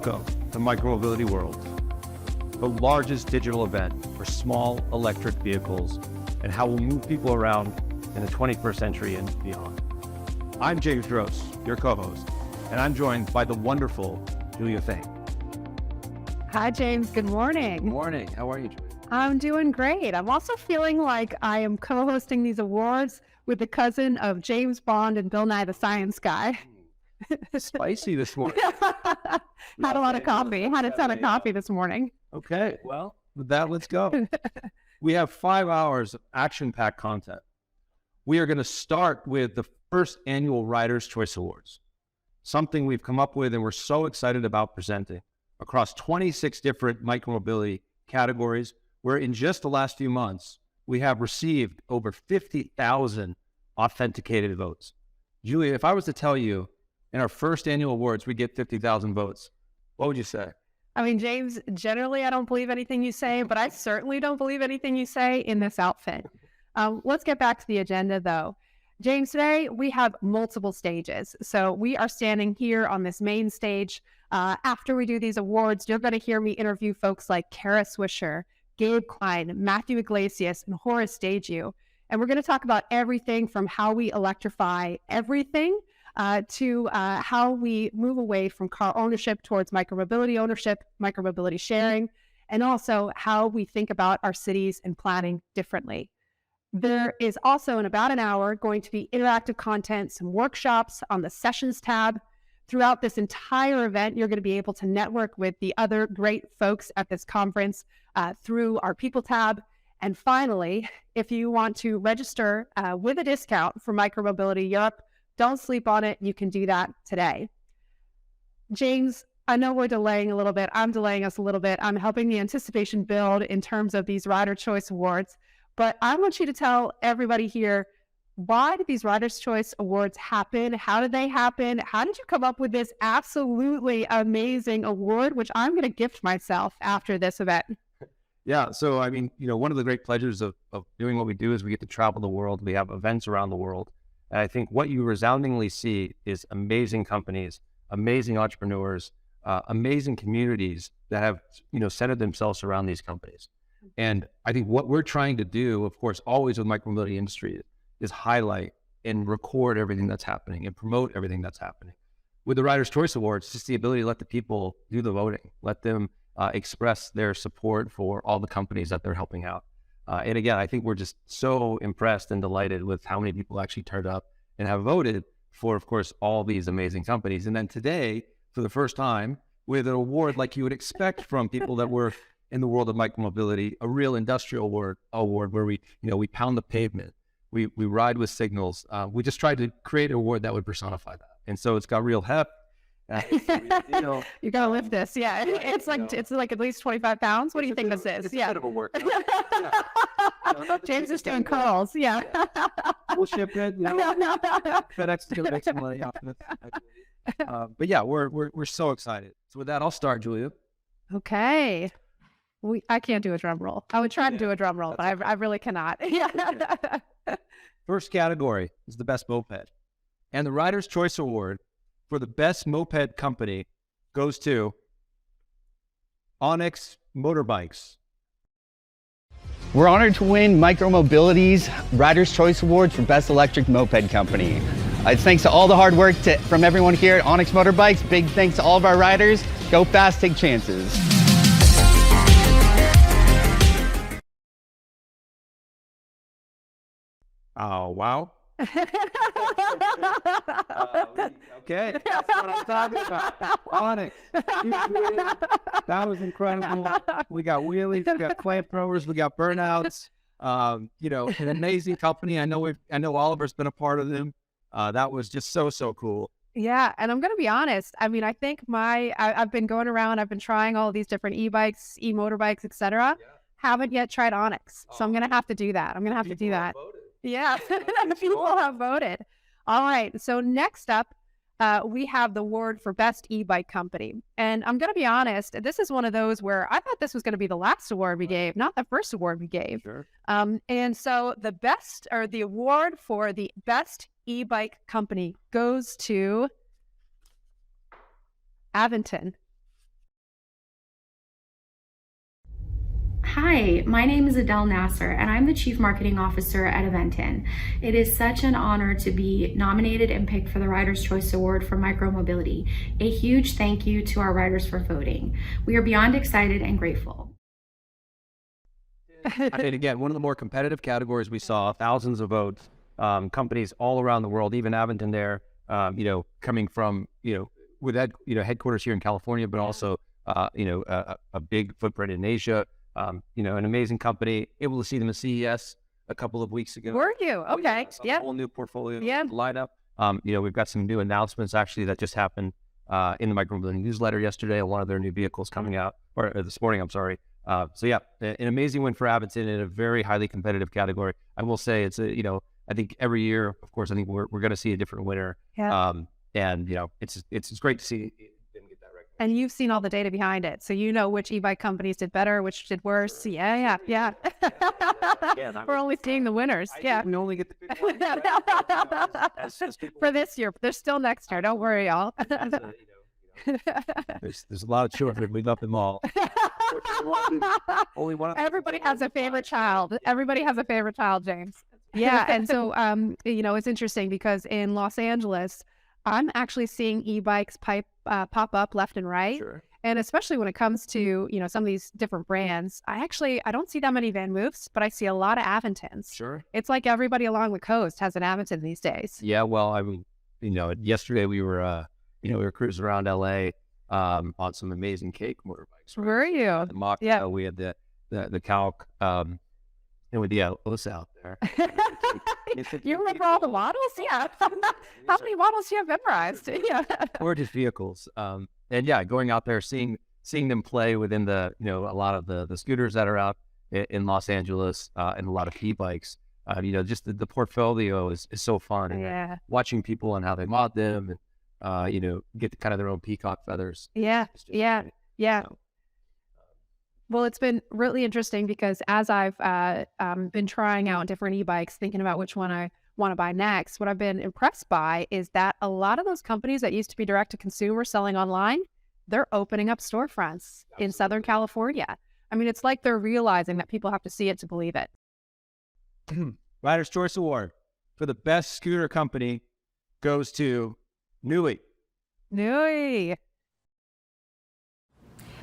Welcome to Micromobility World, the largest digital event for small electric vehicles and how we'll move people around in the 21st century and beyond. I'm James Gross, your co-host, and I'm joined by the wonderful Julia Thane. Hi, James. Good morning. Good morning. How are you, Julia? I'm doing great. I'm also feeling like I am co-hosting these awards with the cousin of James Bond and Bill Nye the Science Guy. Spicy this morning. Had a lot of coffee. Had a ton of coffee this morning. Okay, well, with that, let's go. We have 5 hours of action-packed content. We are going to start with the first annual Riders' Choice Awards, something we've come up with and we're so excited about presenting across 26 different micromobility categories, where in just the last few months, we have received over 50,000 authenticated votes. Julia, if I was to tell you in our first annual awards, we get 50,000 votes, what would you say? I mean, James, generally I don't believe anything you say, but I certainly don't believe anything you say in this outfit. Let's get back to the agenda, though. James, today we have multiple stages. So we are standing here on this main stage. After we do these awards, you're going to hear me interview folks like Kara Swisher, Gabe Klein, Matthew Iglesias, and Horace Stageu. And we're going to talk about everything from how we electrify everything to how we move away from car ownership towards micromobility ownership, micromobility sharing, and also how we think about our cities and planning differently. There is also, in about an hour, going to be interactive content, some workshops on the Sessions tab. Throughout this entire event, you're going to be able to network with the other great folks at this conference through our People tab. And finally, if you want to register with a discount for Micromobility Europe, don't sleep on it. You can do that today. James, I know we're delaying a little bit. I'm delaying us a little bit. I'm helping the anticipation build in terms of these Rider Choice Awards. But I want you to tell everybody here, why did these Riders' Choice Awards happen? How did they happen? How did you come up with this absolutely amazing award, which I'm going to gift myself after this event? Yeah, so I mean, one of the great pleasures of doing what we do is we get to travel the world. We have events around the world. And I think what you resoundingly see is amazing companies, amazing entrepreneurs, amazing communities that have, centered themselves around these companies. And I think what we're trying to do, of course, always with Micromobility Industries, is highlight and record everything that's happening and promote everything that's happening. With the Riders' Choice Awards, just the ability to let the people do the voting, let them express their support for all the companies that they're helping out. And again, I think we're just so impressed and delighted with how many people actually turned up and have voted for, of course, all these amazing companies. And then today, for the first time, with an award like you would expect from people that were in the world of micromobility, a real industrial award where we pound the pavement, we ride with signals. We just tried to create an award that would personify that. And so it's got real heft. You gotta lift this. Yeah, it's like at least 25 pounds. What do you think this is? It's a bit of a workout. James is doing curls. Yeah. We'll ship it. FedEx is gonna make some money off of it. But yeah, we're so excited. So with that, I'll start, Julia. Okay. I can't do a drum roll. I would try to do a drum roll, but I really cannot. Yeah. First category is the best moped, and the Riders' Choice Award for the best moped company goes to Onyx Motorbikes. We're honored to win Micromobility's Riders' Choice Awards for Best Electric Moped Company. It's thanks to all the hard work from everyone here at Onyx Motorbikes. Big thanks to all of our riders. Go fast, take chances. Oh, wow. Okay, that's what I'm talking about. Onyx. That was incredible. We got wheelies, we got clamp throwers, we got burnouts. An amazing company. I know Oliver's been a part of them. That was just so cool. Yeah, and I'm gonna be honest. I mean, I think I've been going around. I've been trying all these different e-bikes, e-motorbikes, etc. Yeah. Haven't yet tried Onyx, so I'm gonna have to do that. I'm gonna have to do that. Yeah, people have voted. All right, so next up, we have the award for Best E-Bike Company. And I'm going to be honest, this is one of those where I thought this was going to be the last award we gave, not the first award we gave. Sure. And so the award for the Best E-Bike Company goes to Aventon. Hi, my name is Adele Nasser, and I'm the Chief Marketing Officer at Eventin. It is such an honor to be nominated and picked for the Riders' Choice Award for Micromobility. A huge thank you to our riders for voting. We are beyond excited and grateful. And again, one of the more competitive categories we saw, thousands of votes, companies all around the world, even Aventon there, coming from, with that, headquarters here in California, but also, a big footprint in Asia, an amazing company, able to see them at CES a couple of weeks ago. Were you? Okay. A whole new portfolio Yeah. lineup. We've got some new announcements actually that just happened in the Micromobility newsletter yesterday. One of their new vehicles coming out, or this morning, I'm sorry. An amazing win for Aventon in a very highly competitive category. I will say it's I think every year, of course, I think we're going to see a different winner. Yeah. It's great to see them get that right. And you've seen all the data behind it, so you know which e-bike companies did better, which did worse. Sure. Yeah. We're only seeing the winners. We only get the good ones. For this year, there's still next year. Don't worry, y'all. There's a lot of children. We love them all. Only one. Everybody has a favorite child. Everybody has a favorite child, James. Yeah, and so it's interesting because in Los Angeles, I'm actually seeing e-bikes pop up left and right. Sure. And especially when it comes to, some of these different brands, I don't see that many Van Moofs, but I see a lot of Aventons. Sure. It's like everybody along the coast has an Aventon these days. Yeah, well, I mean, yesterday we were cruising around LA on some amazing cake motorbikes. Right? Were you? The Mach, Yeah. We had the Calc, and with the Atlas out there. You remember all the models? Yeah. How many models do you have memorized? Yeah. Gorgeous vehicles. Going out there, seeing them play within the, a lot of the scooters that are out in Los Angeles, and a lot of e-bikes. Just the portfolio is so fun. And Yeah. watching people and how they mod them and, get kind of their own peacock feathers. Yeah. It's just Yeah. great. Yeah. So, Well, it's been really interesting because as I've been trying out different e-bikes, thinking about which one I want to buy next, what I've been impressed by is that a lot of those companies that used to be direct to consumer selling online, they're opening up storefronts in Southern California. I mean, it's like they're realizing that people have to see it to believe it. Riders' Choice Award for the best scooter company goes to Nui. Nui.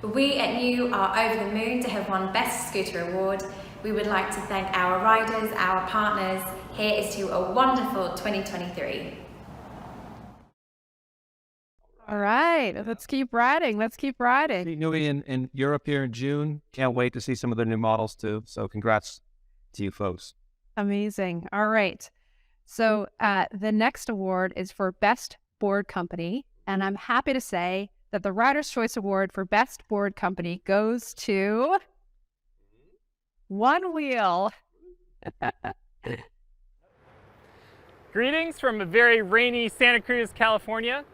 We at New are over the moon to have won Best Scooter Award. We would like to thank our riders, our partners. Here is to a wonderful 2023. All right. Let's keep riding. See Nui in Europe here in June. Can't wait to see some of their new models too. So congrats to you folks. Amazing. All right. So the next award is for Best Board Company. And I'm happy to say that the Riders' Choice Award for Best Board Company goes to One Wheel. Greetings from a very rainy Santa Cruz, California.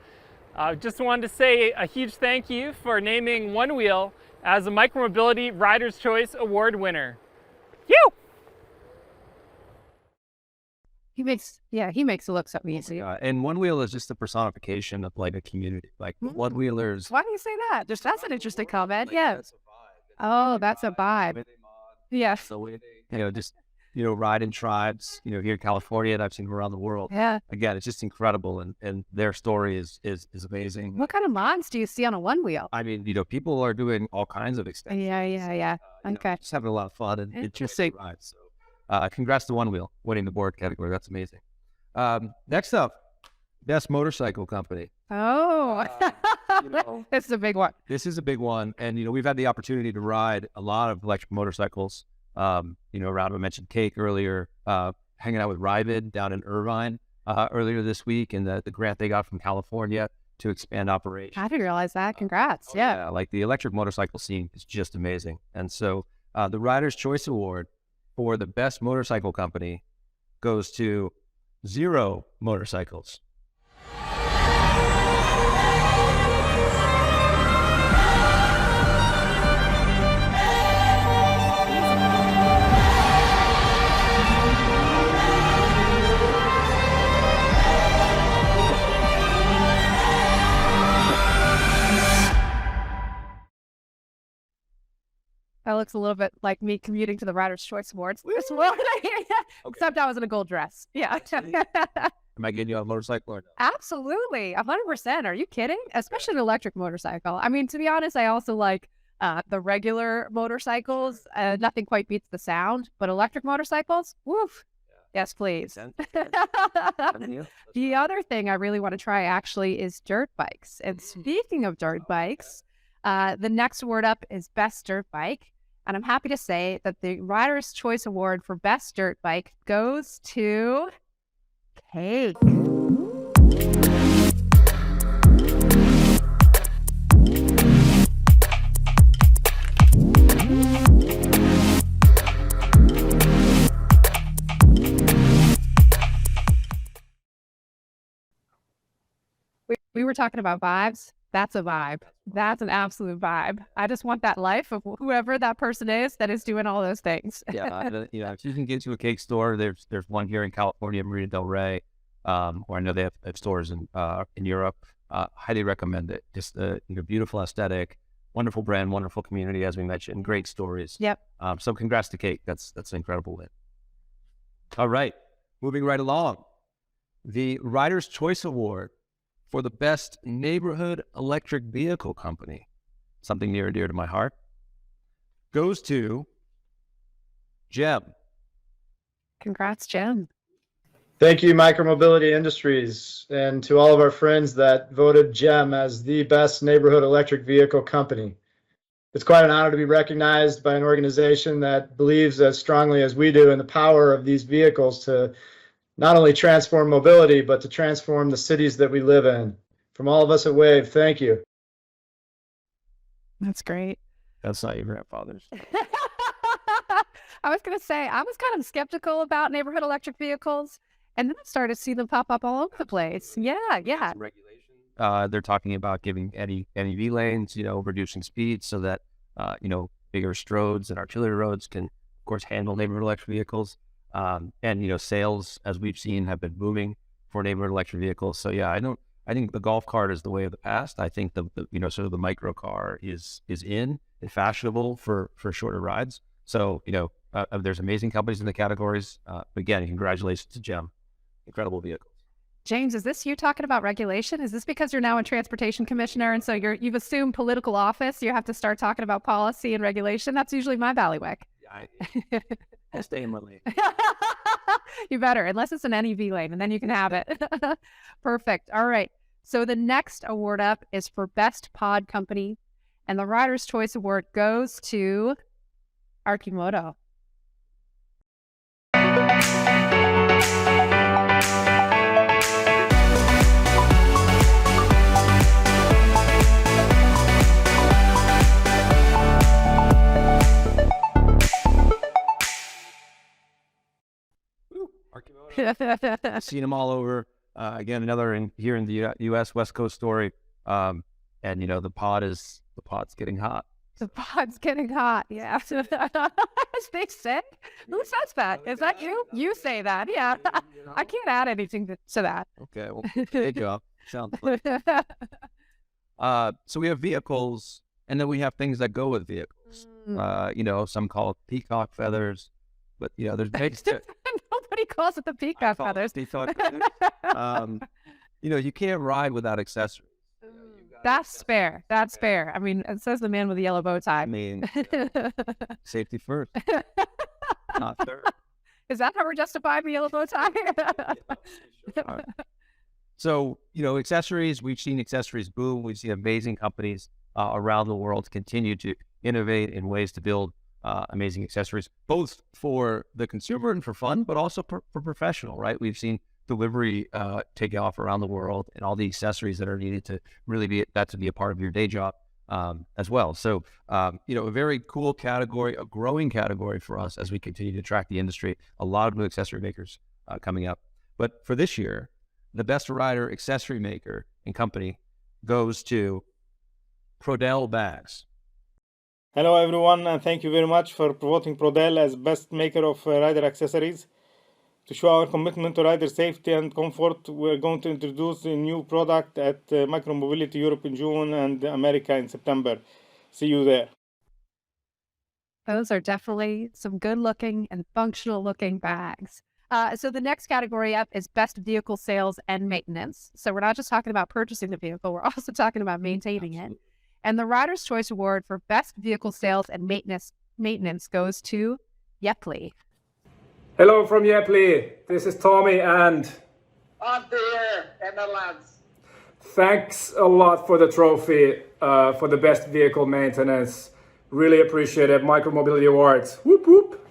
Just wanted to say a huge thank you for naming One Wheel as a Micromobility Riders' Choice Award winner. Phew! He makes it look so easy. And One Wheel is just a personification of like a community. Like One Wheelers. Why do you say that? That's an interesting comment. Like, Yeah. that's a vibe. Oh, that's a vibe. The way they mod, Yes. the way they, ride in tribes, here in California, and I've seen them around the world. Yeah. Again, it's just incredible, and their story is amazing. What kind of mods do you see on a One Wheel? I mean, people are doing all kinds of extensions. Yeah. Okay. Just having a lot of fun, and it's just a ride. So, congrats to One Wheel winning the board category. That's amazing. Next up, best motorcycle company. Oh, this is a big one. This is a big one, and we've had the opportunity to ride a lot of electric motorcycles. Around, I mentioned Cake earlier, hanging out with Ryvid down in Irvine earlier this week, and the grant they got from California to expand operations. I didn't realize that. Congrats. Yeah. Like the electric motorcycle scene is just amazing. And so the Riders' Choice Award for the best motorcycle company goes to Zero Motorcycles. That looks a little bit like me commuting to the Riders' Choice Awards this morning. Except I was in a gold dress. Yeah. Am I getting you on a motorcycle or no? Absolutely. 100%. Are you kidding? Especially an electric motorcycle. I mean, to be honest, I also like the regular motorcycles. Nothing quite beats the sound, but electric motorcycles, woof. Yes, please. The other thing I really want to try actually is dirt bikes. And speaking of dirt bikes, the next award up is Best Dirt Bike. And I'm happy to say that the Rider's Choice Award for Best Dirt Bike goes to Cake. We were talking about vibes. That's a vibe. That's an absolute vibe. I just want that life of whoever that person is that is doing all those things. Yeah, if you can get to a cake store, there's one here in California, Marina Del Rey, where I know they have stores in Europe. Highly recommend it. Just beautiful aesthetic, wonderful brand, wonderful community, as we mentioned, great stories. Yep. So congrats to Cake. That's an incredible win. All right, moving right along. The Rider's Choice Award for the best neighborhood electric vehicle company, something near and dear to my heart, goes to Gem. Congrats, Jim. Thank you, Micromobility Industries, and to all of our friends that voted GEM as the best neighborhood electric vehicle company. It's quite an honor to be recognized by an organization that believes as strongly as we do in the power of these vehicles to not only transform mobility, but to transform the cities that we live in. From all of us at WAVE, thank you. That's great. That's not your grandfather's. I was going to say, I was kind of skeptical about neighborhood electric vehicles, and then I started to see them pop up all over the place. Yeah. Regulation. They're talking about giving NEV lanes, reducing speeds so that, bigger roads and artillery roads can, of course, handle neighborhood electric vehicles. And sales, as we've seen, have been booming for neighborhood electric vehicles. So yeah, I think the golf cart is the way of the past. I think the sort of the micro car is in and fashionable for shorter rides. So there's amazing companies in the categories. Again, congratulations to GEM. Incredible vehicles. James, is this you talking about regulation? Is this because you're now a transportation commissioner and so you've assumed political office? You have to start talking about policy and regulation. That's usually my bailiwick. I'll stay in my lane. You better, unless it's an NEV lane, and then you can have it. Perfect. All right. So the next award up is for Best Pod Company, and the Rider's Choice Award goes to Arkimoto. I've seen them all over. Again, another here in the U.S. West Coast story. And the pod's getting hot. The pod's getting hot. Yeah. As they said, who says that? Is that you? You say that. Yeah. I can't add anything to that. Okay. Well, good job. Sounds good. So we have vehicles, and then we have things that go with vehicles. Some call it peacock feathers, but there's base to Nobody calls it the peacock feathers. Peacock feathers. You can't ride without accessories. That's fair. That's fair. I mean, it says the man with the yellow bow tie. I mean, safety first, not third. Is that how we're justifying the yellow bow tie? Sure. So, accessories, we've seen accessories boom. We've seen amazing companies around the world continue to innovate in ways to build amazing accessories, both for the consumer and for fun, but also for professional, right? We've seen delivery take off around the world, and all the accessories that are needed to really be a part of your day job as well. So, a very cool category, a growing category for us as we continue to track the industry. A lot of new accessory makers coming up. But for this year, the best rider accessory maker and company goes to Prodell Bags. Hello everyone, and thank you very much for voting Prodell as best maker of rider accessories. To show our commitment to rider safety and comfort, we're going to introduce a new product at Micromobility Europe in June and America in September. See you there. Those are definitely some good looking and functional looking bags. So the next category up is best vehicle sales and maintenance. So we're not just talking about purchasing the vehicle, we're also talking about maintaining it. And the Rider's Choice Award for best vehicle sales and maintenance goes to Yepley. Hello from Yepley. This is Tommy and Antti here, Netherlands. Thanks a lot for the trophy for the best vehicle maintenance. Really appreciate it. Micromobility Awards. Whoop whoop.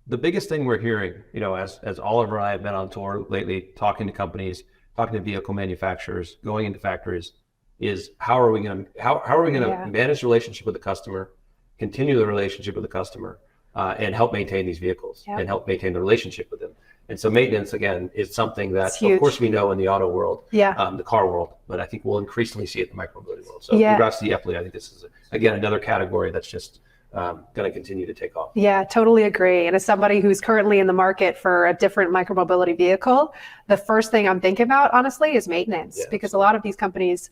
The biggest thing we're hearing, as Oliver and I have been on tour lately, talking to companies, talking to vehicle manufacturers, going into factories, is how are we going to manage the relationship with the customer, continue the relationship with the customer, and help maintain these vehicles and help maintain the relationship with them. And so maintenance, again, is something that, of course, we know in the auto world, the car world, but I think we'll increasingly see it in the micromobility world. So congrats to Yepley. I think this is, again, another category that's just going to continue to take off. Yeah, totally agree. And as somebody who's currently in the market for a different micromobility vehicle, the first thing I'm thinking about, honestly, is maintenance, because a lot of these companies,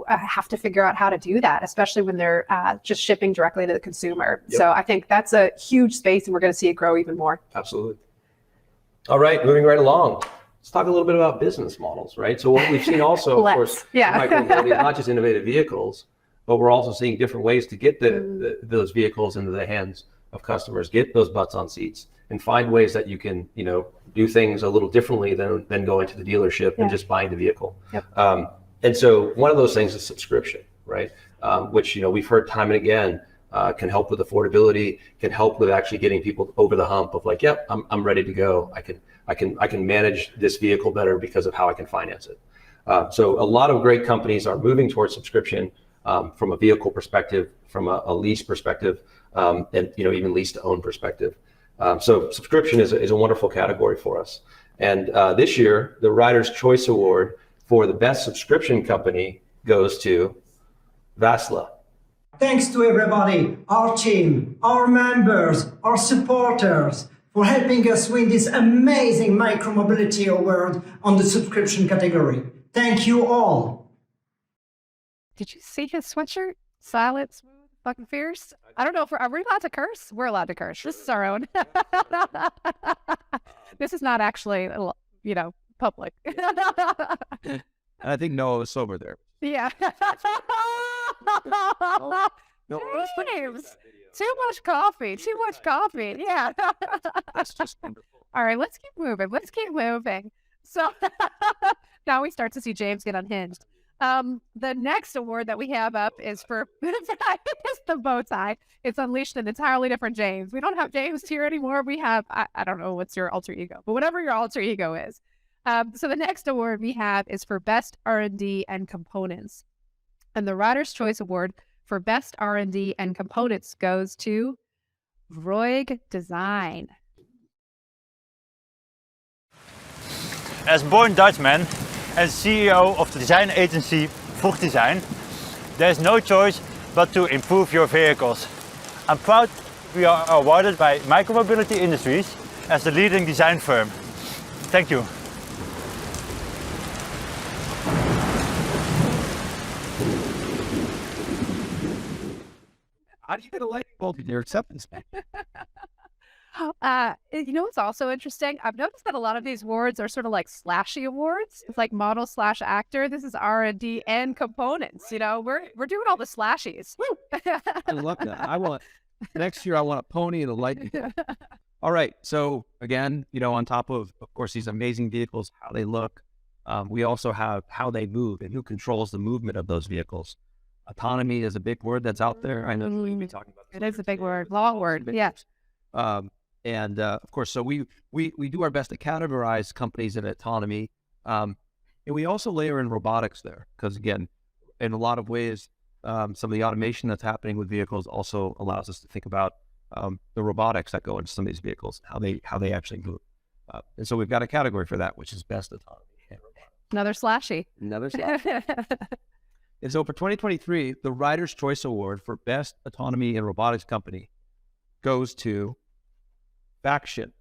have to figure out how to do that, especially when they're just shipping directly to the consumer. So I think that's a huge space, and we're going to see it grow even more. Absolutely. All right, moving right along. Let's talk a little bit about business models, right? So what we've seen also, of course, micromobility, not just innovative vehicles, but we're also seeing different ways to get those vehicles into the hands of customers, get those butts on seats, and find ways that you can, do things a little differently than going to the dealership and just buying the vehicle. And so one of those things is subscription, right? Which, we've heard time and again, can help with affordability, can help with actually getting people over the hump of like, yep, I'm ready to go. I can manage this vehicle better because of how I can finance it. So a lot of great companies are moving towards subscription. From a vehicle perspective, from a lease perspective, and even lease to own perspective. So subscription is a wonderful category for us. And this year, the Rider's Choice Award for the best subscription company goes to Vassla. Thanks to everybody, our team, our members, our supporters, for helping us win this amazing Micromobility Award on the subscription category. Thank you all. Did you see his sweatshirt? Silent, smooth, fucking fierce. I don't know if are we allowed to curse? We're allowed to curse. This is our own. This is not actually, public. And I think Noah was sober there. Yeah. James, too much coffee. Yeah. That's just wonderful. All right, let's keep moving. So now we start to see James get unhinged. The next award that we have up is for it's the bow tie. It's unleashed an entirely different James. We don't have James here anymore. We have, I don't know what's your alter ego, but whatever your alter ego is. So the next award we have is for best R&D and components. And the Rider's Choice Award for best R&D and components goes to Vroeg Design. As born Dutchman and CEO of the design agency Vroeg Design, there's no choice but to improve your vehicles. I'm proud we are awarded by Micromobility Industries as the leading design firm. Thank you. How do you get a light bulb in your acceptance? What's also interesting? I've noticed that a lot of these awards are sort of like slashy awards. It's like model / actor. This is R&D and components. We're doing all the slashies. I love that. Next year I want a pony and a lightning. All right. So again, on top of course, these amazing vehicles, how they look, we also have how they move and who controls the movement of those vehicles. Autonomy is a big word that's out there. I know we've been talking about this. It is a big word, long word. Yeah. And of course, so we do our best to categorize companies in autonomy. And we also layer in robotics there, because again, in a lot of ways, some of the automation that's happening with vehicles also allows us to think about the robotics that go into some of these vehicles, how they actually move. And so we've got a category for that, which is best autonomy and robotics. Another slashy. And so for 2023, the Rider's Choice Award for Best Autonomy and Robotics Company goes to Faction.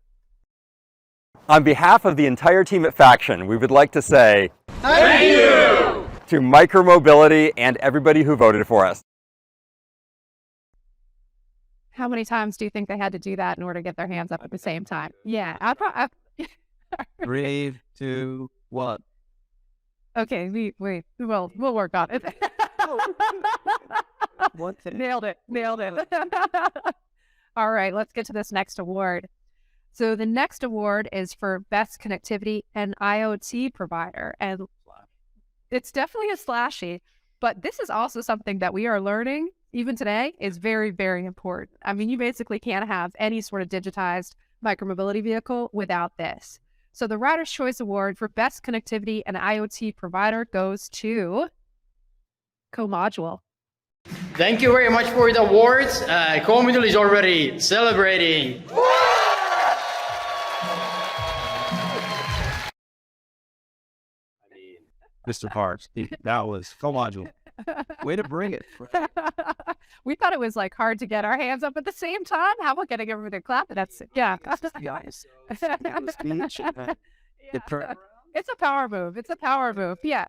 On behalf of the entire team at Faction, we would like to say thank you to Micromobility and everybody who voted for us. How many times do you think they had to do that in order to get their hands up at the same time? Yeah. Three, two, one. Okay, we'll work on it. Nailed it. All right, let's get to this next award. So the next award is for Best Connectivity and IoT Provider. And it's definitely a slashy, but this is also something that we are learning even today is very, very important. I mean, you basically can't have any sort of digitized micromobility vehicle without this. So the Rider's Choice Award for Best Connectivity and IoT Provider goes to CoModule. Thank you very much for the awards. CoModule is already celebrating. Mr. Parks, that was CoModule. Way to bring it. We thought it was like hard to get our hands up at the same time. How about getting everybody to clap? That's yeah. It's a power move. Yeah.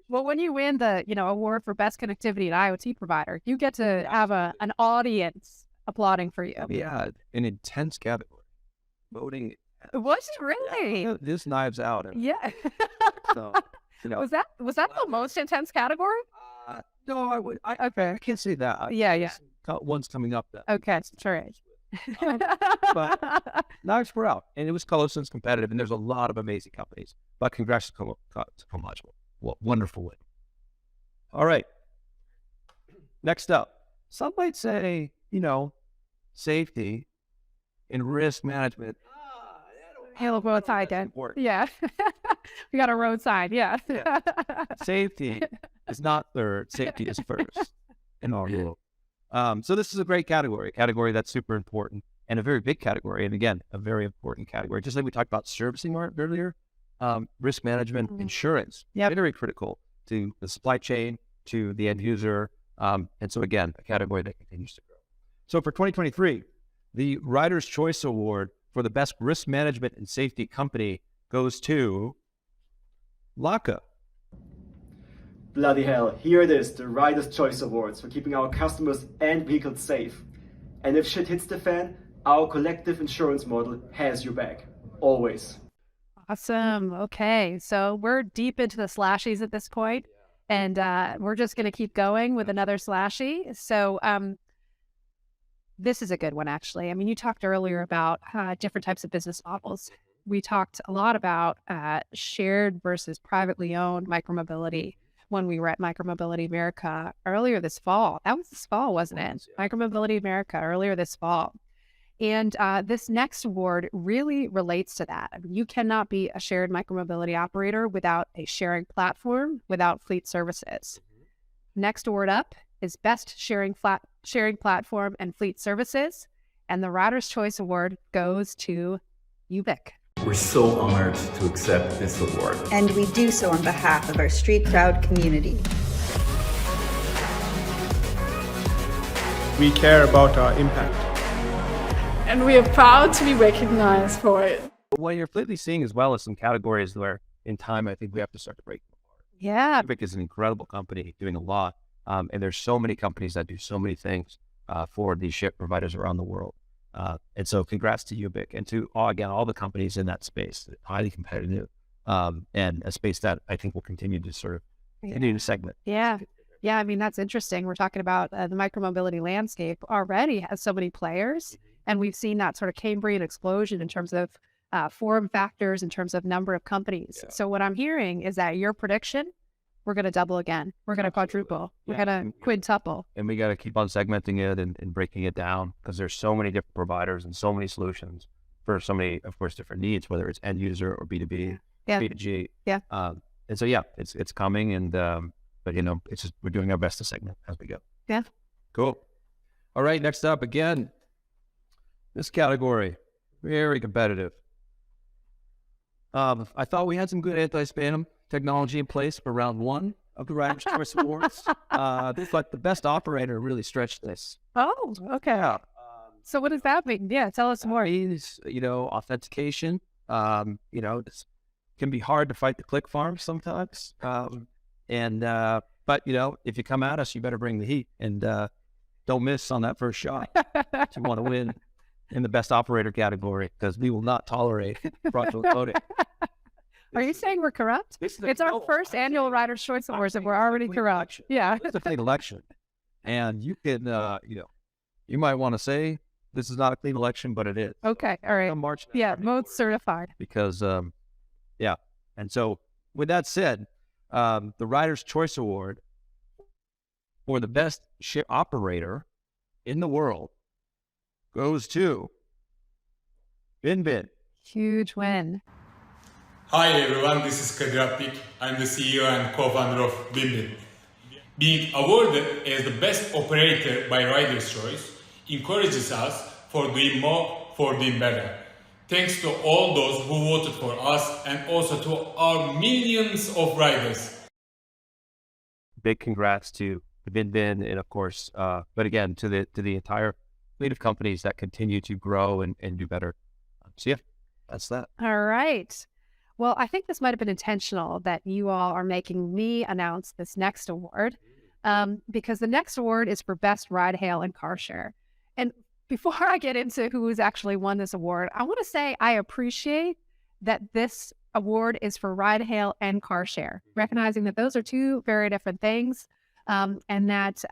Well, when you win the award for Best Connectivity and IoT Provider, you get to have an audience applauding for you. Yeah, an intense category. Voting. Was it really? This knives out. Yeah. So, was that the most intense category? No, I can't say that. Yeah. One's coming up then. Okay, sure. But knives were out, and it was close and competitive, and there's a lot of amazing companies. But congrats to CoModule. Well, wonderful win. All right. Next up, some might say, safety and risk management. Hey, look, roadside then. Yeah. We got a roadside. Yeah. Safety is not third. Safety is first in our world. So this is a great category that's super important and a very big category. And again, a very important category. Just like we talked about servicing earlier, risk management, insurance, very critical to the supply chain, to the end user. And so again, a category that continues to grow. So for 2023, the Rider's Choice Award for the Best Risk Management and Safety Company goes to Laka. Bloody hell, here it is, the Rider's Choice Awards for keeping our customers and vehicles safe. And if shit hits the fan, our collective insurance model has your back. Always. Awesome. Okay, so we're deep into the slashies at this point, and we're just going to keep going with another slashie. So this is a good one, actually. I mean, you talked earlier about different types of business models. We talked a lot about shared versus privately owned micromobility when we were at Micromobility America earlier this fall. That was this fall, wasn't it? Micromobility America earlier this fall. And this next award really relates to that. I mean, you cannot be a shared micromobility operator without a sharing platform, without fleet services. Next award up is Best Sharing Platform and Fleet Services. And the Rider's Choice Award goes to Ubic. We're so honored to accept this award. And we do so on behalf of our street crowd community. We care about our impact. And we are proud to be recognized for it. What you're clearly seeing as well as some categories where in time, I think we have to start to break them apart. Yeah. Ubic is an incredible company doing a lot. And there's so many companies that do so many things for these ship providers around the world. And so congrats to Ubic and to, all the companies in that space, highly competitive, and a space that I think will continue to sort of continue to segment. Yeah. I mean, that's interesting. We're talking about the micromobility landscape already has so many players, and we've seen that sort of Cambrian explosion in terms of form factors, in terms of number of companies. So what I'm hearing is that your prediction, we're going to double again. We're going to quadruple. We're going to quintuple. And we got to keep on segmenting it and breaking it down because there's so many different providers and so many solutions for so many, of course, different needs, whether it's end user or B2B, B2G. Yeah. And so, it's coming. And, but, it's just, we're doing our best to segment as we go. Yeah. Cool. All right. Next up, again, this category, very competitive. I thought we had some good anti-spam technology in place for round one of the Rider's Choice Awards. But the best operator really stretched this. Oh, okay. So what does that mean? Yeah, tell us more. Is, authentication. It can be hard to fight the click farms sometimes. But if you come at us, you better bring the heat. And don't miss on that first shot. You want to win in the best operator category, because we will not tolerate fraudulent voting. Are you saying we're corrupt? It's our first annual Riders' Choice Awards, and we're already corrupt. Yeah. It's a clean election. And you can, you might want to say this is not a clean election, but it is. Okay. All right. March. Yeah. Mode certified. Because, yeah. And so with that said, the Riders' Choice Award for the best ship operator in the world goes to Bin. Huge win. Hi everyone, this is Kadir Apik. I'm the CEO and co-founder of Bin. Being awarded as the best operator by Riders' Choice encourages us for doing more, for doing better. Thanks to all those who voted for us and also to our millions of riders. Big congrats to Bin, and of course, but again, to the entire fleet of companies that continue to grow and do better. So yeah, that's that. All right. Well, I think this might have been intentional that you all are making me announce this next award, because the next award is for best ride hail and car share. And before I get into who's actually won this award, I want to say I appreciate that this award is for ride hail and car share, recognizing that those are two very different things, and that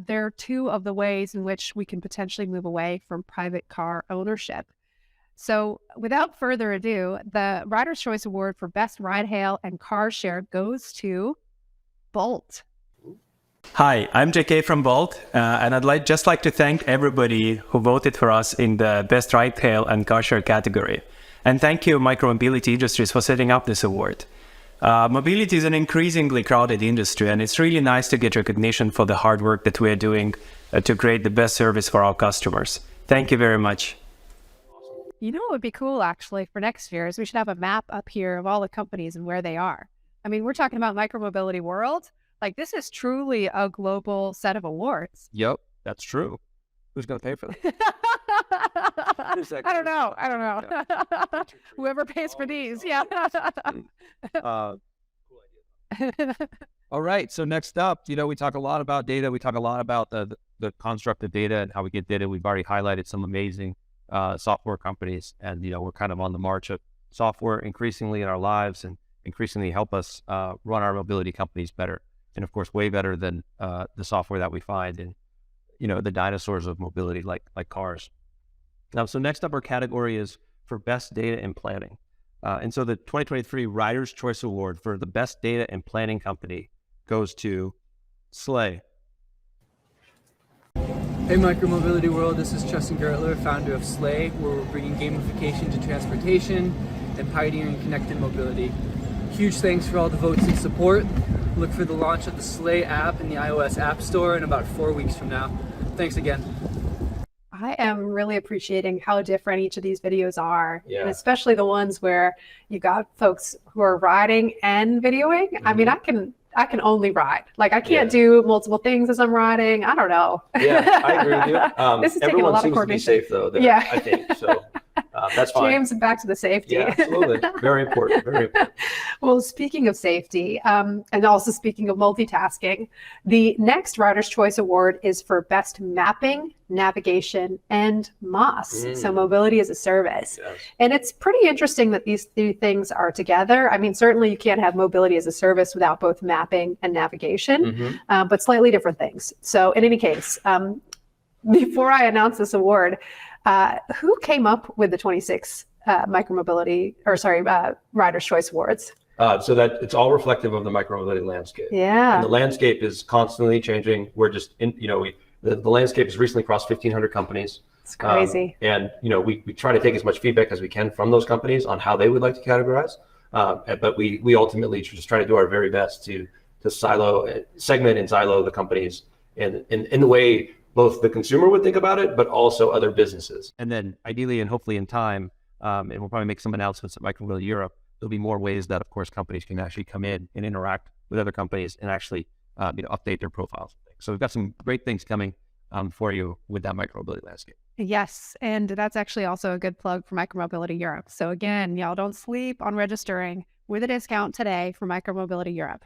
they're two of the ways in which we can potentially move away from private car ownership. So without further ado, the Riders' Choice Award for Best Ride Hail and Car Share goes to Bolt. Hi, I'm JK from Bolt, and I'd just like to thank everybody who voted for us in the Best Ride Hail and Car Share category. And thank you, Micromobility Industries, for setting up this award. Mobility is an increasingly crowded industry, and it's really nice to get recognition for the hard work that we're doing to create the best service for our customers. Thank you very much. You know what would be cool, actually, for next year is we should have a map up here of all the companies and where they are. I mean, we're talking about Micromobility World. Like, this is truly a global set of awards. Yep, that's true. Who's going to pay for that? I don't know. Yeah. Whoever pays for these. Yeah. All right. So next up, we talk a lot about data. We talk a lot about the construct of data and how we get data. We've already highlighted some amazing software companies, and we're kind of on the march of software increasingly in our lives and increasingly help us run our mobility companies better, and of course way better than the software that we find in the dinosaurs of mobility like cars. So next up, our category is for best data and planning, and so the 2023 Riders' Choice Award for the best data and planning company goes to Slay. Hey Micromobility World, this is Justin Gertler, founder of Slay, where we're bringing gamification to transportation and pioneering connected mobility. Huge thanks for all the votes and support. Look for the launch of the Slay app in the iOS App Store in about 4 weeks from now. Thanks again. I am really appreciating how different each of these videos are, and especially the ones where you got folks who are riding and videoing. Mm-hmm. I mean, I can only ride. Like, I can't do multiple things as I'm riding. I don't know. Yeah, I agree with you. This is taking a lot of coordination. Everyone seems to be safe, though. There, I think so. That's fine. James, back to the safety. Yeah, absolutely. Very important. Very important. Well, speaking of safety, and also speaking of multitasking, the next Riders' Choice Award is for Best Mapping, Navigation, and MOS, so Mobility as a Service. Yes. And it's pretty interesting that these three things are together. I mean, certainly you can't have Mobility as a Service without both mapping and navigation, but slightly different things. So in any case, before I announce this award, who came up with the 26 Riders' Choice Awards? So that it's all reflective of the micromobility landscape. Yeah. And the landscape is constantly changing. We're just the landscape has recently crossed 1,500 companies. It's crazy. And we try to take as much feedback as we can from those companies on how they would like to categorize. But we ultimately just try to do our very best to segment and silo the companies in the way both the consumer would think about it, but also other businesses. And then ideally and hopefully in time, and we'll probably make some announcements at Micromobility Europe, there'll be more ways that, of course, companies can actually come in and interact with other companies and actually update their profiles. So we've got some great things coming for you with that Micromobility Landscape. Yes, and that's actually also a good plug for Micromobility Europe. So again, y'all don't sleep on registering with a discount today for Micromobility Europe.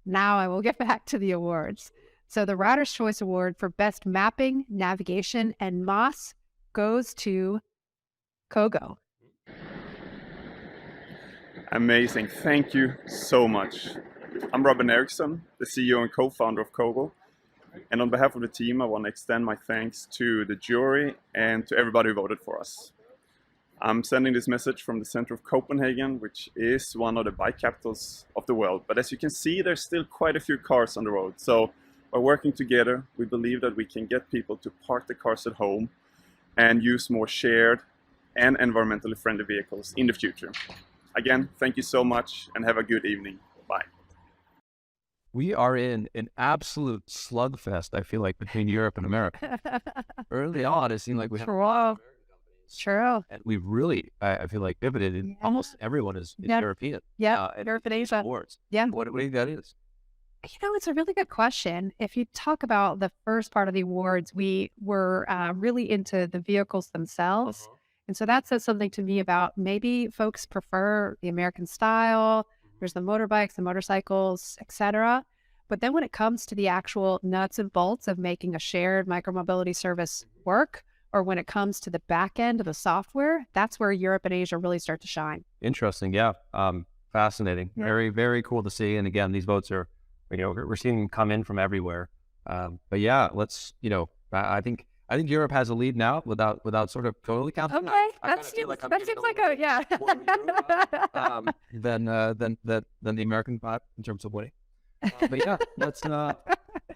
Now I will get back to the awards. So the Rider's Choice Award for Best Mapping, Navigation, and MOS goes to Kogo. Amazing. Thank you so much. I'm Robin Eriksson, the CEO and co-founder of Kogo. And on behalf of the team, I want to extend my thanks to the jury and to everybody who voted for us. I'm sending this message from the center of Copenhagen, which is one of the bike capitals of the world. But as you can see, there's still quite a few cars on the road. So by working together, we believe that we can get people to park the cars at home and use more shared and environmentally friendly vehicles in the future. Again, thank you so much and have a good evening. Bye. We are in an absolute slugfest, I feel like, between Europe and America. Early on, it seemed like we had True. and we've really, I feel like, pivoted, and almost everyone is European. Yeah, Europe and Asia. Awards. Yeah. What do you think that is? It's a really good question. If you talk about the first part of the awards, we were really into the vehicles themselves. And so that says something to me about maybe folks prefer the American style. There's the motorbikes, the motorcycles, etc. But then when it comes to the actual nuts and bolts of making a shared micromobility service work, or when it comes to the back end of the software, that's where Europe and Asia really start to shine. Interesting. Yeah. Fascinating. Yeah. Very, very cool to see. And again, these votes are, we're seeing them come in from everywhere. But yeah, let's, I think Europe has a lead now without sort of totally counting. Okay, that seems like a, yeah. Than the American part in terms of winning. But yeah,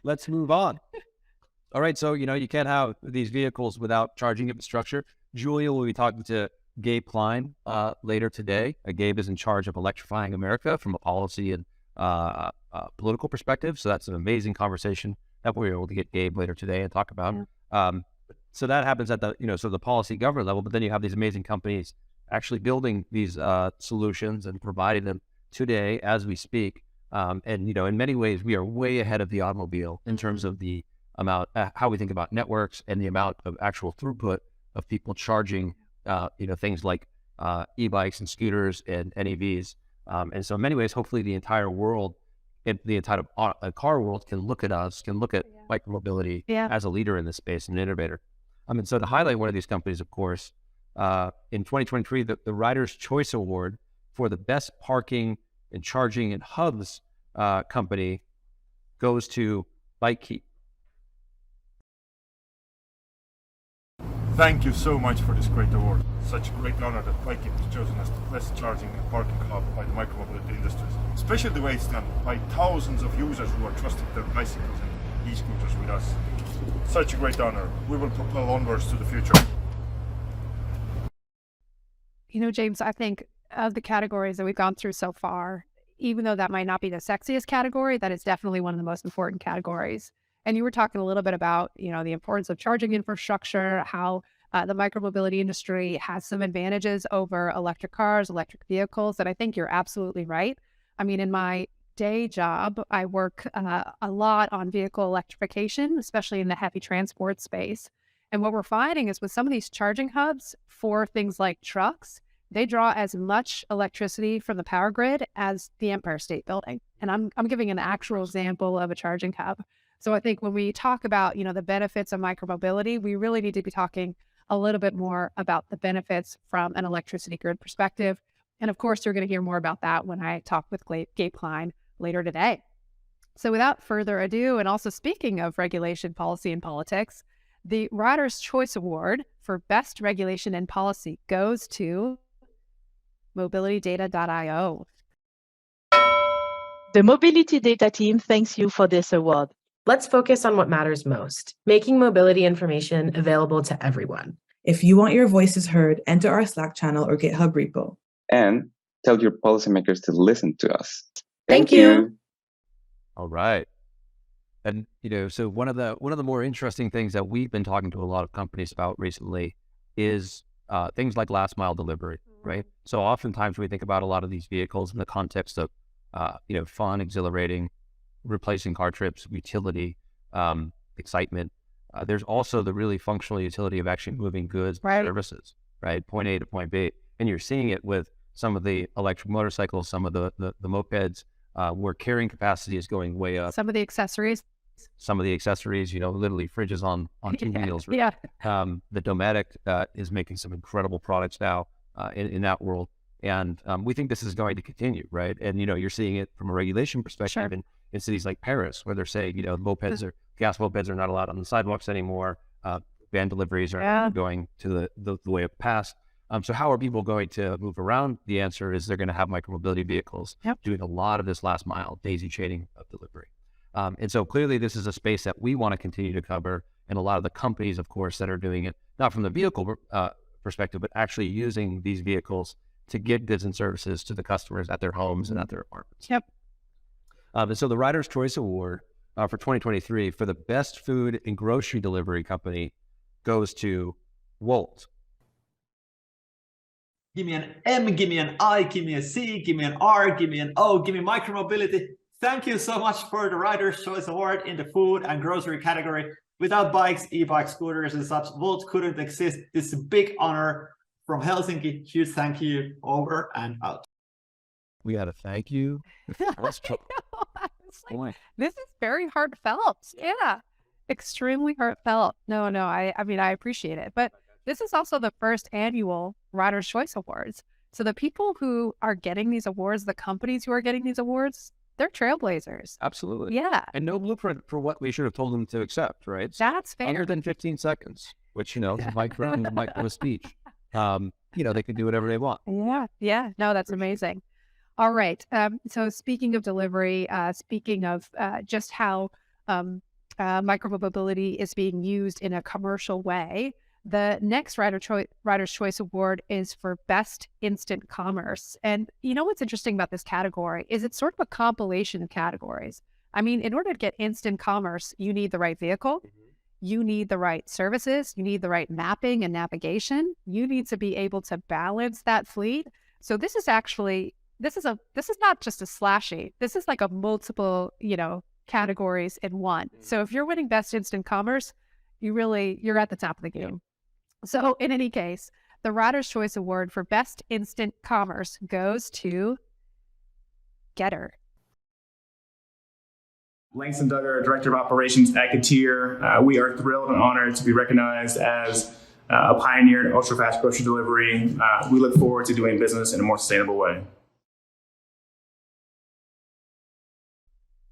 let's move on. All right, so you can't have these vehicles without charging infrastructure. Julia will be talking to Gabe Klein later today. Gabe is in charge of electrifying America from a policy and political perspective. So that's an amazing conversation that we're able to get Gabe later today and talk about. So that happens at the sort of the policy government level, but then you have these amazing companies actually building these solutions and providing them today as we speak. And in many ways, we are way ahead of the automobile in terms of the amount, how we think about networks and the amount of actual throughput of people charging, things like e-bikes and scooters and NEVs. And so in many ways, hopefully the entire world, the entire car world can look at us, can look at micromobility as a leader in this space and an innovator. And so to highlight one of these companies, of course, in 2023, the Rider's Choice Award for the best parking and charging and hubs company goes to BikeKeep. Thank you so much for this great award. Such a great honor that BikeKeep was chosen as the best charging and parking hub by the Micromobility Industries. Especially the way it's done by thousands of users who are trusting their bicycles and e-scooters with us. Such a great honor. We will propel onwards to the future. James, I think of the categories that we've gone through so far, even though that might not be the sexiest category, that is definitely one of the most important categories. And you were talking a little bit about, the importance of charging infrastructure, how the micromobility industry has some advantages over electric cars, electric vehicles. And I think you're absolutely right. I mean, in my day job, I work a lot on vehicle electrification, especially in the heavy transport space. And what we're finding is with some of these charging hubs for things like trucks, they draw as much electricity from the power grid as the Empire State Building. And I'm giving an actual example of a charging hub. So I think when we talk about, the benefits of micromobility, we really need to be talking a little bit more about the benefits from an electricity grid perspective. And of course, you're going to hear more about that when I talk with Gabe Klein later today. So without further ado, and also speaking of regulation, policy, and politics, the Rider's Choice Award for Best Regulation and Policy goes to mobilitydata.io. The Mobility Data team thanks you for this award. Let's focus on what matters most, making mobility information available to everyone. If you want your voices heard, enter our Slack channel or GitHub repo. And tell your policymakers to listen to us. Thank you. All right. And, so one of the more interesting things that we've been talking to a lot of companies about recently is things like last mile delivery, right? So oftentimes we think about a lot of these vehicles in the context of, fun, exhilarating, replacing car trips, utility, excitement. There's also the really functional utility of actually moving goods and services, right? Point A to point B. And you're seeing it with some of the electric motorcycles, some of the mopeds, where carrying capacity is going way up. Some of the accessories. some of the accessories, literally fridges on two wheels. Right? Yeah. The Dometic is making some incredible products now in that world. And we think this is going to continue, right? And, you're seeing it from a regulation perspective in cities like Paris, where they're saying, gas mopeds are not allowed on the sidewalks anymore. Van deliveries are going to the way of past. So how are people going to move around? The answer is they're going to have micromobility vehicles doing a lot of this last mile daisy chaining of delivery. And so clearly this is a space that we want to continue to cover. And a lot of the companies, of course, that are doing it, not from the vehicle perspective, but actually using these vehicles to get goods and services to the customers at their homes and at their apartments. Yep. And so the Rider's Choice Award for 2023 for the best food and grocery delivery company goes to Wolt. Give me an M, give me an I, give me a C, give me an R, give me an O, give me Micromobility. Thank you so much for the Rider's Choice Award in the food and grocery category. Without bikes, e-bikes, scooters and such, Wolt couldn't exist. This is a big honor from Helsinki. Huge thank you, over and out. We got to thank you. This is very heartfelt. Yeah. Extremely heartfelt. No, I mean, I appreciate it. But this is also the first annual Rider's Choice Awards. So the people who are getting these awards, the companies who are getting these awards, they're trailblazers. Absolutely. Yeah. And no blueprint for what we should have told them to accept, right? That's fair. Under than 15 seconds, which, is micro speech. They can do whatever they want. Yeah. No, that's amazing. All right. So speaking of delivery, speaking of just how micromobility is being used in a commercial way, the next Rider's Choice Award is for Best Instant Commerce. And what's interesting about this category is it's sort of a compilation of categories. I mean, in order to get instant commerce, you need the right vehicle. You need the right services. You need the right mapping and navigation. You need to be able to balance that fleet. So this is not just a slashy. This is like a multiple, categories in one. So if you're winning Best Instant Commerce, you're at the top of the game. So in any case, the Rider's Choice Award for Best Instant Commerce goes to Getter. Langston Duggar, Director of Operations at Getir. We are thrilled and honored to be recognized as a pioneer in ultra-fast grocery delivery. We look forward to doing business in a more sustainable way.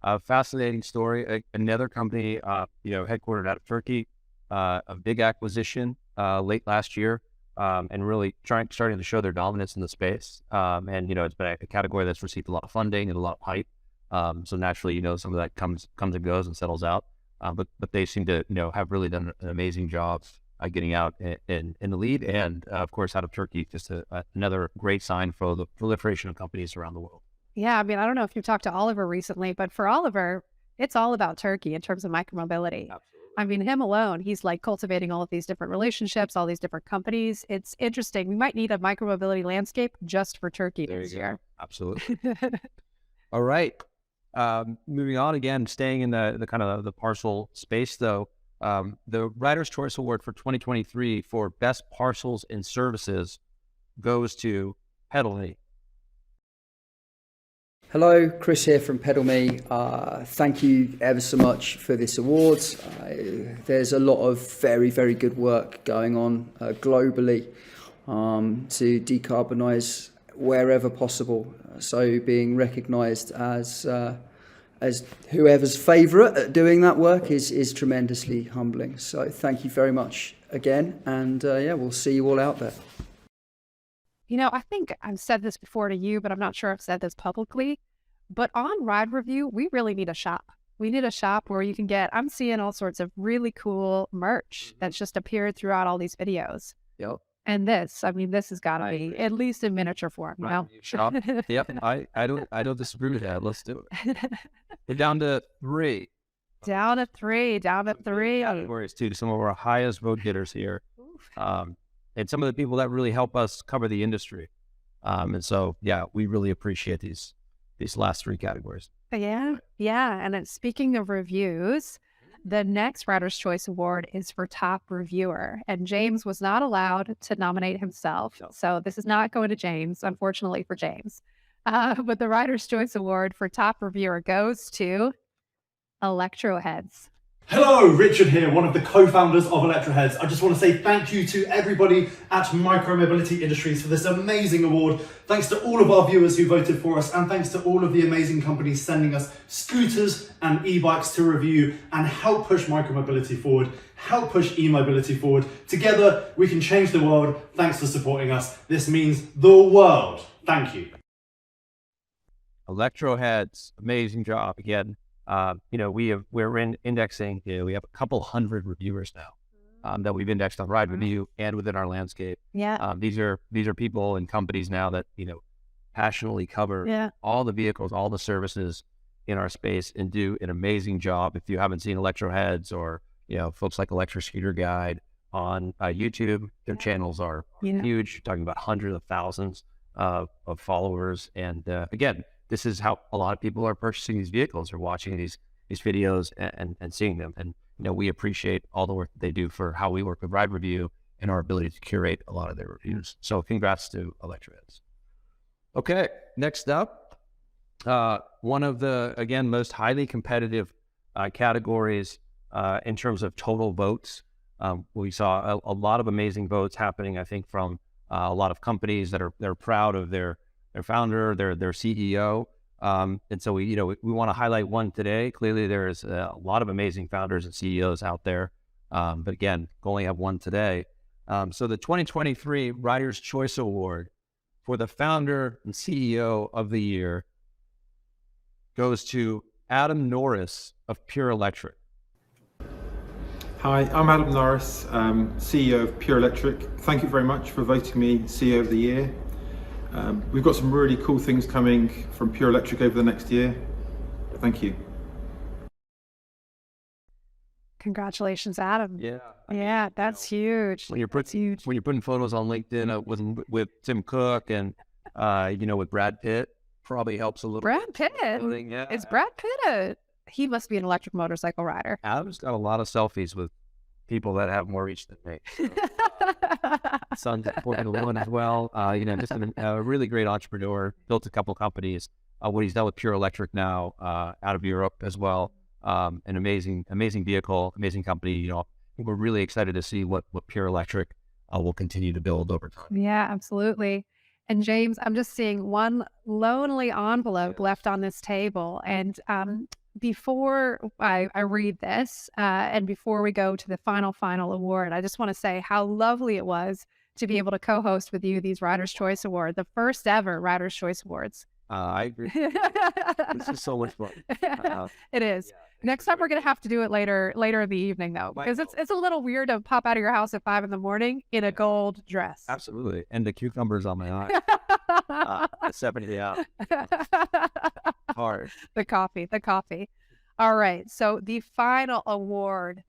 A fascinating story. Another company, headquartered out of Turkey, a big acquisition late last year, and really starting to show their dominance in the space. And it's been a category that's received a lot of funding and a lot of hype. So naturally, some of that comes and goes and settles out. But they seem to have really done an amazing job getting out in the lead. And of course, out of Turkey, just another great sign for the proliferation of companies around the world. Yeah, I mean, I don't know if you've talked to Oliver recently, but for Oliver, it's all about Turkey in terms of micromobility. Absolutely. I mean, him alone, he's like cultivating all of these different relationships, all these different companies. It's interesting. We might need a micromobility landscape just for Turkey this year. Absolutely. All right. Moving on again, staying in the kind of the parcel space though, the Rider's Choice Award for 2023 for Best Parcels and Services goes to PedalMe. Hello, Chris here from PedalMe. Thank you ever so much for this award. There's a lot of very, very good work going on globally to decarbonise wherever possible. So being recognised as whoever's favourite at doing that work is tremendously humbling. So thank you very much again, and we'll see you all out there. I think I've said this before to you, but I'm not sure I've said this publicly. But on Ride Review, we really need a shop. We need a shop where you can I'm seeing all sorts of really cool merch that's just appeared throughout all these videos. Yep. And this has got to be at least in miniature form, Shop. Yep. I don't disagree with that. Let's do it. We're down to 3. Down to three. Categories too. Some of our highest vote getters here. And some of the people that really help us cover the industry. And so, we really appreciate these last 3 categories. Yeah. And then speaking of reviews, the next Rider's Choice Award is for Top Reviewer. And James was not allowed to nominate himself. No. So this is not going to James, unfortunately for James. But the Rider's Choice Award for Top Reviewer goes to Electroheads. Hello, Richard here, one of the co-founders of Electroheads. I just want to say thank you to everybody at Micromobility Industries for this amazing award. Thanks to all of our viewers who voted for us, and thanks to all of the amazing companies sending us scooters and e-bikes to review and help push micromobility forward, help push e-mobility forward. Together, we can change the world. Thanks for supporting us. This means the world. Thank you. Electroheads, amazing job again. We're indexing. We have a couple hundred reviewers now that we've indexed on Ride Review and within our landscape. Yeah. These are people and companies now that passionately cover all the vehicles, all the services in our space, and do an amazing job. If you haven't seen Electroheads or folks like Electric Scooter Guide on YouTube, their channels are huge. You're talking about hundreds of thousands of followers, and again, this is how a lot of people are purchasing these vehicles or watching these videos and seeing them. And, we appreciate all the work that they do for how we work with Ride Review and our ability to curate a lot of their reviews. So congrats to Electroheads. Okay, next up, one of the, again, most highly competitive categories in terms of total votes. We saw a lot of amazing votes happening, I think, from a lot of companies that are proud of their founder, their CEO. And so we want to highlight one today. Clearly there's a lot of amazing founders and CEOs out there. But again, only have one today. So the 2023 Riders' Choice Award for the founder and CEO of the year goes to Adam Norris of Pure Electric. Hi, I'm Adam Norris, CEO of Pure Electric. Thank you very much for voting me CEO of the year. We've got some really cool things coming from Pure Electric over the next year. Thank you. Congratulations, Adam. Yeah. Yeah, that's huge. When you're putting photos on LinkedIn with Tim Cook and with Brad Pitt, probably helps a little. Brad Pitt? Yeah. Is Brad Pitt he must be an electric motorcycle rider. Adam's got a lot of selfies with people that have more reach than me. Son's at Formula One as well. Just a really great entrepreneur. Built a couple companies. What he's done with Pure Electric now, out of Europe as well. An amazing vehicle, amazing company. We're really excited to see what Pure Electric will continue to build over time. Yeah, absolutely. And James, I'm just seeing one lonely envelope left on this table, and before I read this, and before we go to the final award, I just want to say how lovely it was to be able to co-host with you these Riders' Choice Award, the first ever Riders' Choice Awards. I agree. This is so much fun. It is. Yeah. Next time we're going to have to do it later in the evening, though, because it's a little weird to pop out of your house at 5 in a gold dress. Absolutely. And the cucumbers on my eye. 70 out. Hard. The coffee. All right. So the final award,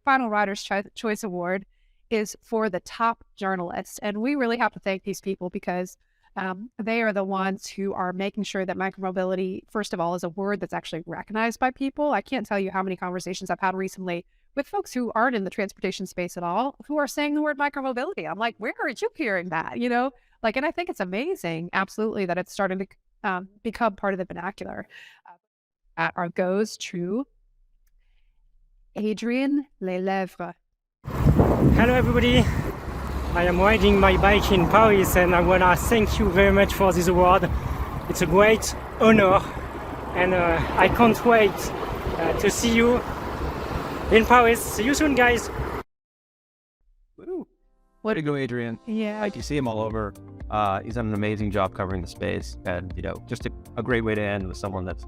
final Riders' Choice Award, is for the top journalists. And we really have to thank these people because they are the ones who are making sure that micromobility, first of all, is a word that's actually recognized by people. I can't tell you how many conversations I've had recently with folks who aren't in the transportation space at all, who are saying the word micromobility. I'm like, where are you hearing that? And I think it's amazing, absolutely, that it's starting to become part of the vernacular. Our goes to Adrien Lelèvre. Hello, everybody. I am riding my bike in Paris, and I want to thank you very much for this award. It's a great honor, and I can't wait to see you in Paris. See you soon, guys. Woo. Way to go, Adrien. Yeah. You see him all over. He's done an amazing job covering the space, and just a great way to end with someone that's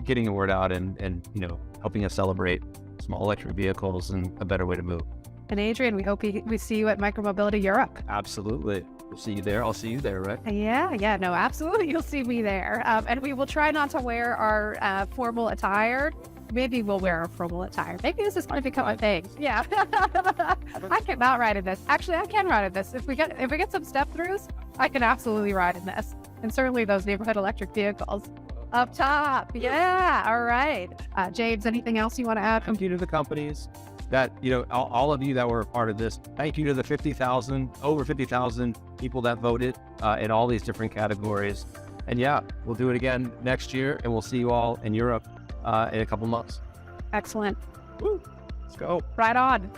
getting the word out and helping us celebrate small electric vehicles and a better way to move. And Adrien, we hope we see you at Micromobility Europe. Absolutely. We'll see you there. I'll see you there, right? Yeah, no, absolutely. You'll see me there. And we will try not to wear our formal attire. Maybe we'll wear our formal attire. Maybe this is going to become a thing. Yeah. I cannot ride in this. Actually, I can ride in this. If we get some step-throughs, I can absolutely ride in this. And certainly those neighborhood electric vehicles. Up top. Yeah. All right. James, anything else you want to add? Thank you to the companies that, all of you that were a part of this. Thank you to the over 50,000 people that voted in all these different categories. And yeah, we'll do it again next year, and we'll see you all in Europe in a couple months. Excellent. Woo. Let's go. Right on.